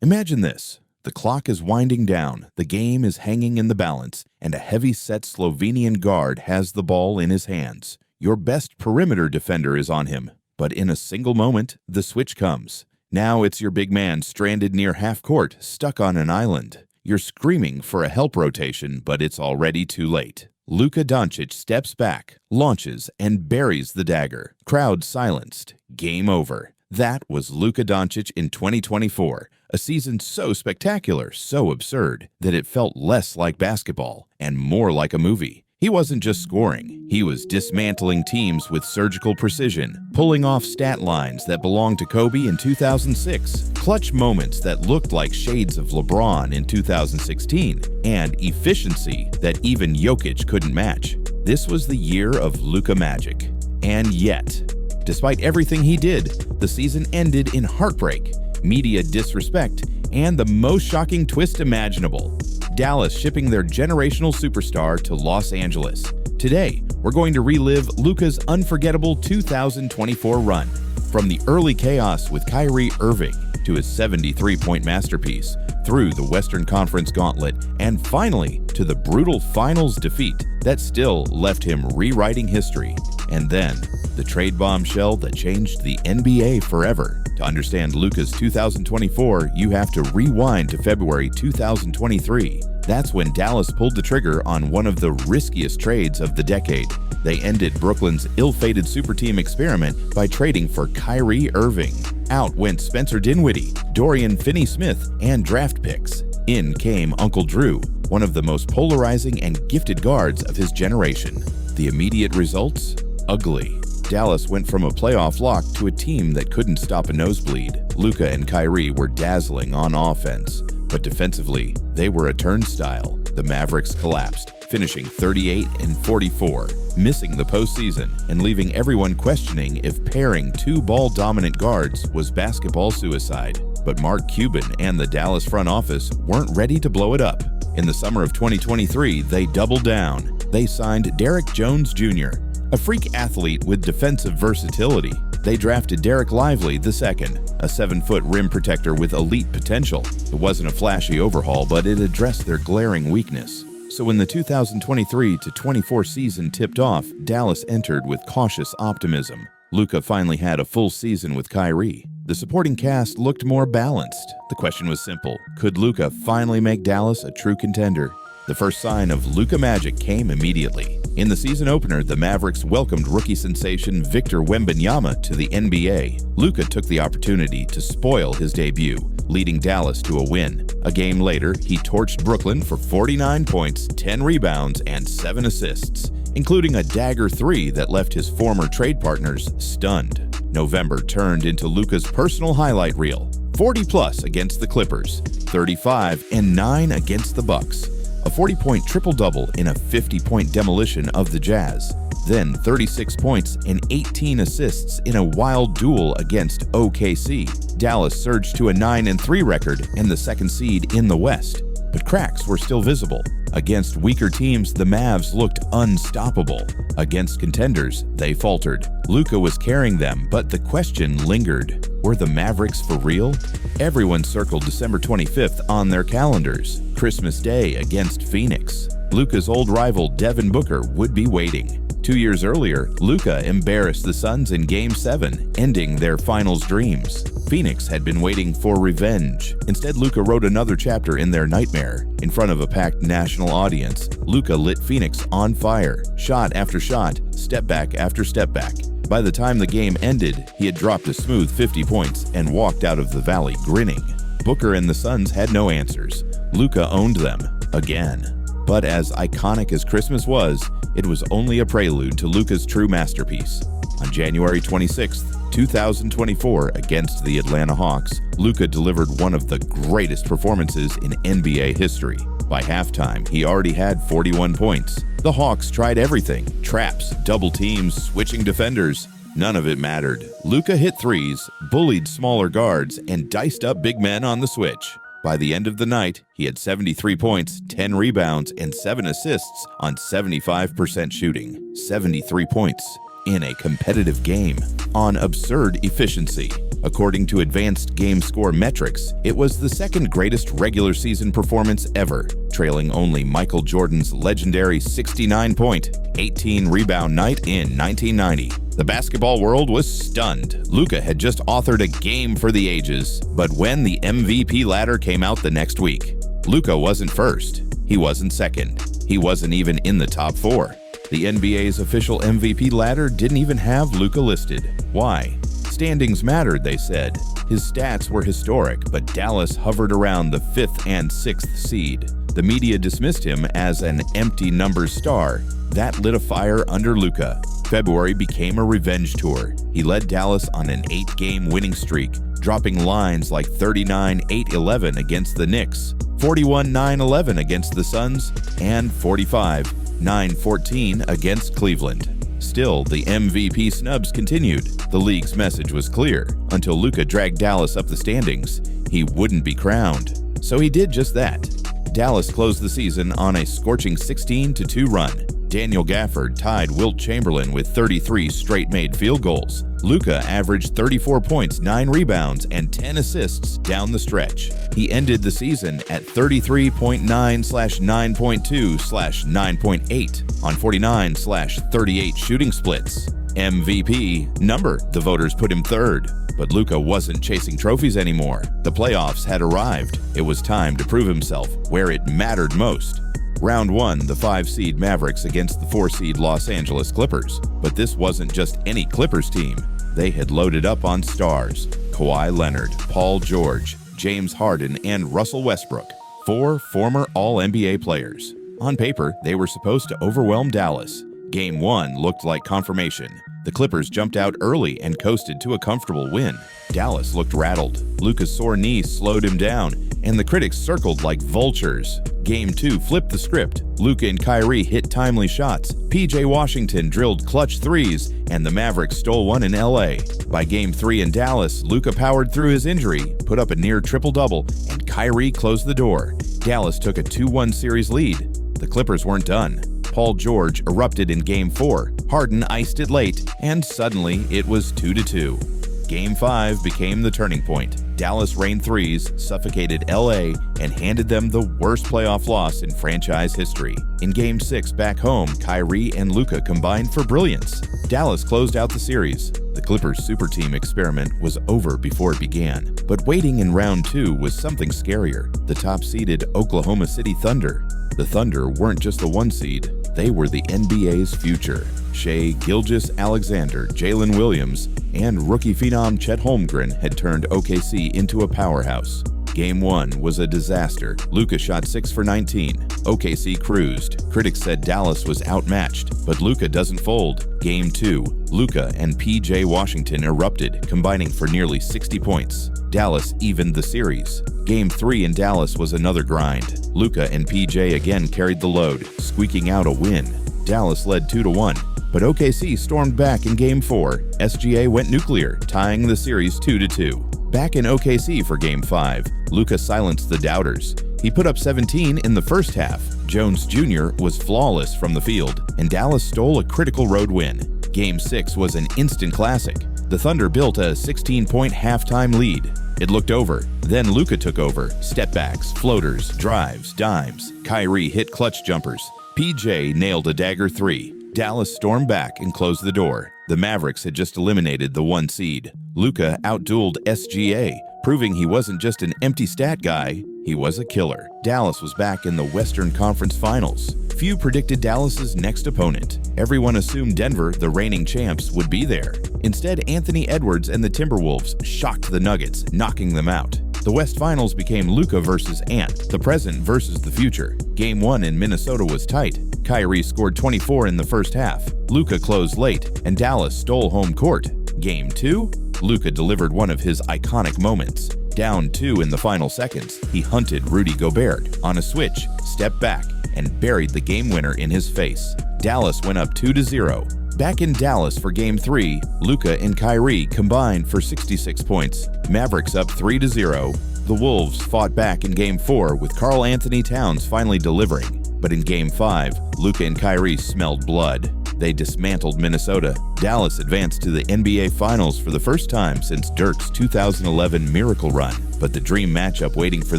Imagine this. The clock is winding down, the game is hanging in the balance, and a heavy-set Slovenian guard has the ball in his hands. Your best perimeter defender is on him, but in a single moment, the switch comes. Now it's your big man stranded near half-court, stuck on an island. You're screaming for a help rotation, but it's already too late. Luka Doncic steps back, launches, and buries the dagger. Crowd silenced. Game over. That was Luka Doncic in 2024, a season so spectacular, so absurd, that it felt less like basketball and more like a movie. He wasn't just scoring, he was dismantling teams with surgical precision, pulling off stat lines that belonged to Kobe in 2006, clutch moments that looked like shades of LeBron in 2016, and efficiency that even Jokic couldn't match. This was the year of Luka Magic. And yet, despite everything he did, the season ended in heartbreak, media disrespect, and the most shocking twist imaginable: Dallas shipping their generational superstar to Los Angeles. Today, we're going to relive Luka's unforgettable 2024 run. From the early chaos with Kyrie Irving to his 73-point masterpiece, through the Western Conference gauntlet, and finally to the brutal finals defeat that still left him rewriting history. And then, the trade bombshell that changed the NBA forever. To understand Luka's 2024, you have to rewind to February 2023. That's when Dallas pulled the trigger on one of the riskiest trades of the decade. They ended Brooklyn's ill-fated superteam experiment by trading for Kyrie Irving. Out went Spencer Dinwiddie, Dorian Finney-Smith, and draft picks. In came Uncle Drew, one of the most polarizing and gifted guards of his generation. The immediate results? Ugly. Dallas went from a playoff lock to a team that couldn't stop a nosebleed. Luka and Kyrie were dazzling on offense, but defensively, they were a turnstile. The Mavericks collapsed, finishing 38-44, missing the postseason and leaving everyone questioning if pairing two ball-dominant guards was basketball suicide. But Mark Cuban and the Dallas front office weren't ready to blow it up. In the summer of 2023, they doubled down. They signed Derrick Jones Jr., a freak athlete with defensive versatility. They drafted Derek Lively II, a 7-foot rim protector with elite potential. It wasn't a flashy overhaul, but it addressed their glaring weakness. So when the 2023-24 season tipped off, Dallas entered with cautious optimism. Luka finally had a full season with Kyrie. The supporting cast looked more balanced. The question was simple: could Luka finally make Dallas a true contender? The first sign of Luka Magic came immediately. In the season opener, the Mavericks welcomed rookie sensation Victor Wembanyama to the NBA. Luka took the opportunity to spoil his debut, leading Dallas to a win. A game later, he torched Brooklyn for 49 points, 10 rebounds, and 7 assists, including a dagger 3 that left his former trade partners stunned. November turned into Luka's personal highlight reel: 40+ against the Clippers, 35 and 9 against the Bucks. A 40-point triple-double in a 50-point demolition of the Jazz. Then 36 points and 18 assists in a wild duel against OKC. Dallas surged to a 9-3 record and the second seed in the West. But cracks were still visible. Against weaker teams, the Mavs looked unstoppable. Against contenders, they faltered. Luka was carrying them, but the question lingered: were the Mavericks for real? Everyone circled December 25th on their calendars, Christmas Day against Phoenix. Luka's old rival Devin Booker would be waiting. 2 years earlier, Luka embarrassed the Suns in Game 7, ending their finals dreams. Phoenix had been waiting for revenge. Instead, Luka wrote another chapter in their nightmare. In front of a packed national audience, Luka lit Phoenix on fire, shot after shot, step back after step back. By the time the game ended, he had dropped a smooth 50 points and walked out of the valley grinning. Booker and the Suns had no answers. Luka owned them, again. But as iconic as Christmas was, it was only a prelude to Luka's true masterpiece. On January 26, 2024, against the Atlanta Hawks, Luka delivered one of the greatest performances in NBA history. By halftime, he already had 41 points. The Hawks tried everything: traps, double teams, switching defenders. None of it mattered. Luka hit threes, bullied smaller guards, and diced up big men on the switch. By the end of the night, he had 73 points, 10 rebounds, and 7 assists on 75% shooting. 73 points in a competitive game on absurd efficiency. According to advanced game score metrics, it was the second greatest regular season performance ever, trailing only Michael Jordan's legendary 69-point, 18-rebound night in 1990. The basketball world was stunned. Luka had just authored a game for the ages, but when the MVP ladder came out the next week, Luka wasn't first. He wasn't second. He wasn't even in the top 4. The NBA's official MVP ladder didn't even have Luka listed. Why? Standings mattered, they said. His stats were historic, but Dallas hovered around the 5th and 6th seed. The media dismissed him as an empty numbers star. That lit a fire under Luka. February became a revenge tour. He led Dallas on an 8-game winning streak, dropping lines like 39-8-11 against the Knicks, 41-9-11 against the Suns, and 45-9-14 against Cleveland. Still, the MVP snubs continued. The league's message was clear. Until Luka dragged Dallas up the standings, he wouldn't be crowned. So he did just that. Dallas closed the season on a scorching 16-2 run. Daniel Gafford tied Wilt Chamberlain with 33 straight-made field goals. Luka averaged 34 points, 9 rebounds, and 10 assists down the stretch. He ended the season at 33.9/9.2/9.8 on 49/38 shooting splits. MVP number, the voters put him third. But Luka wasn't chasing trophies anymore. The playoffs had arrived. It was time to prove himself where it mattered most. Round 1, the 5-seed Mavericks against the 4-seed Los Angeles Clippers. But this wasn't just any Clippers team. They had loaded up on stars. Kawhi Leonard, Paul George, James Harden, and Russell Westbrook. 4 former All-NBA players. On paper, they were supposed to overwhelm Dallas. Game 1 looked like confirmation. The Clippers jumped out early and coasted to a comfortable win. Dallas looked rattled. Luka's sore knee slowed him down, and the critics circled like vultures. Game 2 flipped the script. Luka and Kyrie hit timely shots. PJ Washington drilled clutch threes, and the Mavericks stole one in LA. By Game 3 in Dallas, Luka powered through his injury, put up a near triple-double, and Kyrie closed the door. Dallas took a 2-1 series lead. The Clippers weren't done. Paul George erupted in Game 4. Harden iced it late, and suddenly it was 2-2. Game 5 became the turning point. Dallas rained threes, suffocated LA, and handed them the worst playoff loss in franchise history. In Game 6 back home, Kyrie and Luka combined for brilliance. Dallas closed out the series. The Clippers' super team experiment was over before it began. But waiting in Round 2 was something scarier. The top-seeded Oklahoma City Thunder. The Thunder weren't just the 1 seed. They were the NBA's future. Shai Gilgeous-Alexander, Jalen Williams, and rookie phenom Chet Holmgren had turned OKC into a powerhouse. Game 1 was a disaster. Luka shot 6 for 19. OKC cruised. Critics said Dallas was outmatched, but Luka doesn't fold. Game 2, Luka and PJ Washington erupted, combining for nearly 60 points. Dallas evened the series. Game 3 in Dallas was another grind. Luka and PJ again carried the load, squeaking out a win. Dallas led 2-1. But OKC stormed back in Game 4. SGA went nuclear, tying the series 2-2. Back in OKC for Game 5, Luka silenced the doubters. He put up 17 in the first half. Jones Jr. was flawless from the field, and Dallas stole a critical road win. Game 6 was an instant classic. The Thunder built a 16-point halftime lead. It looked over. Then Luka took over. Step-backs, floaters, drives, dimes. Kyrie hit clutch jumpers. PJ nailed a dagger 3. Dallas stormed back and closed the door. The Mavericks had just eliminated the 1 seed. Luka outdueled SGA, proving he wasn't just an empty stat guy, he was a killer. Dallas was back in the Western Conference Finals. Few predicted Dallas's next opponent. Everyone assumed Denver, the reigning champs, would be there. Instead, Anthony Edwards and the Timberwolves shocked the Nuggets, knocking them out. The West Finals became Luka versus Ant, the present versus the future. Game 1 in Minnesota was tight. Kyrie scored 24 in the first half. Luka closed late, and Dallas stole home court. Game 2, Luka delivered one of his iconic moments. Down 2 in the final seconds, he hunted Rudy Gobert on a switch, stepped back, and buried the game winner in his face. Dallas went up 2-0. Back in Dallas for Game 3, Luka and Kyrie combined for 66 points. Mavericks up 3-0. The Wolves fought back in Game 4 with Karl Anthony Towns finally delivering. But in Game 5, Luka and Kyrie smelled blood. They dismantled Minnesota. Dallas advanced to the NBA Finals for the first time since Dirk's 2011 Miracle Run, but the dream matchup waiting for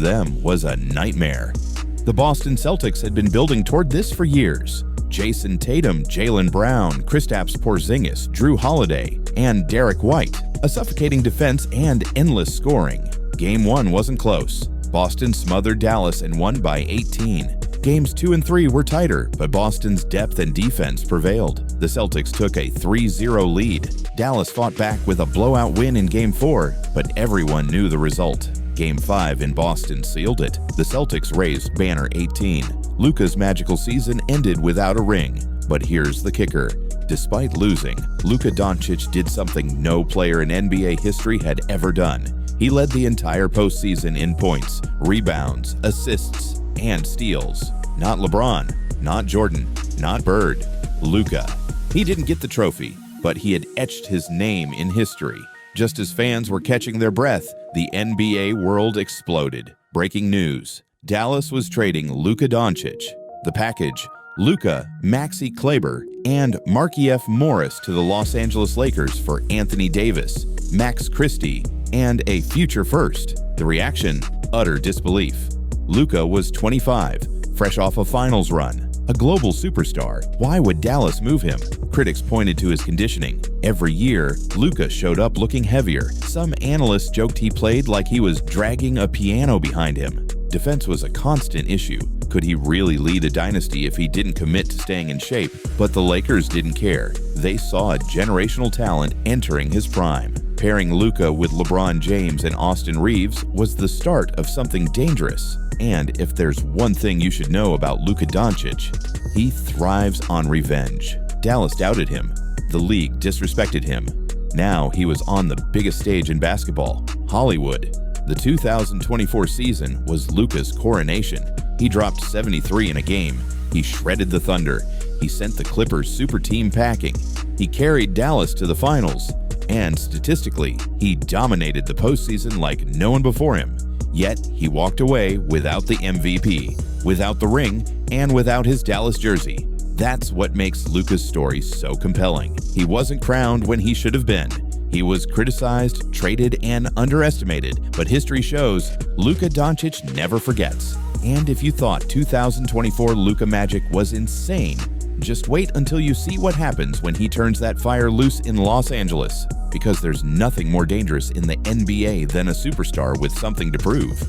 them was a nightmare. The Boston Celtics had been building toward this for years. Jason Tatum, Jaylen Brown, Kristaps Porzingis, Drew Holiday, and Derek White. A suffocating defense and endless scoring. Game 1 wasn't close. Boston smothered Dallas and won by 18. Games 2 and 3 were tighter, but Boston's depth and defense prevailed. The Celtics took a 3-0 lead. Dallas fought back with a blowout win in Game 4, but everyone knew the result. Game 5 in Boston sealed it. The Celtics raised banner 18. Luka's magical season ended without a ring. But here's the kicker. Despite losing, Luka Doncic did something no player in NBA history had ever done. He led the entire postseason in points, rebounds, assists, and steals. Not LeBron, not Jordan, not Bird, Luka. He didn't get the trophy, but he had etched his name in history. Just as fans were catching their breath, the NBA world exploded. Breaking news: Dallas was trading Luka Doncic. The package: Luka, Maxi Kleber, and Markieff Morris to the Los Angeles Lakers for Anthony Davis, Max Christie, and a future first. The reaction: utter disbelief. Luka was 25, fresh off a finals run, a global superstar. Why would Dallas move him? Critics pointed to his conditioning. Every year, Luka showed up looking heavier. Some analysts joked he played like he was dragging a piano behind him. Defense was a constant issue. Could he really lead a dynasty if he didn't commit to staying in shape? But the Lakers didn't care. They saw a generational talent entering his prime. Pairing Luka with LeBron James and Austin Reeves was the start of something dangerous. And if there's one thing you should know about Luka Doncic, he thrives on revenge. Dallas doubted him. The league disrespected him. Now he was on the biggest stage in basketball, Hollywood. The 2024 season was Luka's coronation. He dropped 73 in a game. He shredded the Thunder. He sent the Clippers super team packing. He carried Dallas to the finals. And statistically, he dominated the postseason like no one before him. Yet, he walked away without the MVP, without the ring, and without his Dallas jersey. That's what makes Luka's story so compelling. He wasn't crowned when he should have been. He was criticized, traded, and underestimated, but history shows Luka Doncic never forgets. And if you thought 2024 Luka Magic was insane, just wait until you see what happens when he turns that fire loose in Los Angeles, because there's nothing more dangerous in the NBA than a superstar with something to prove.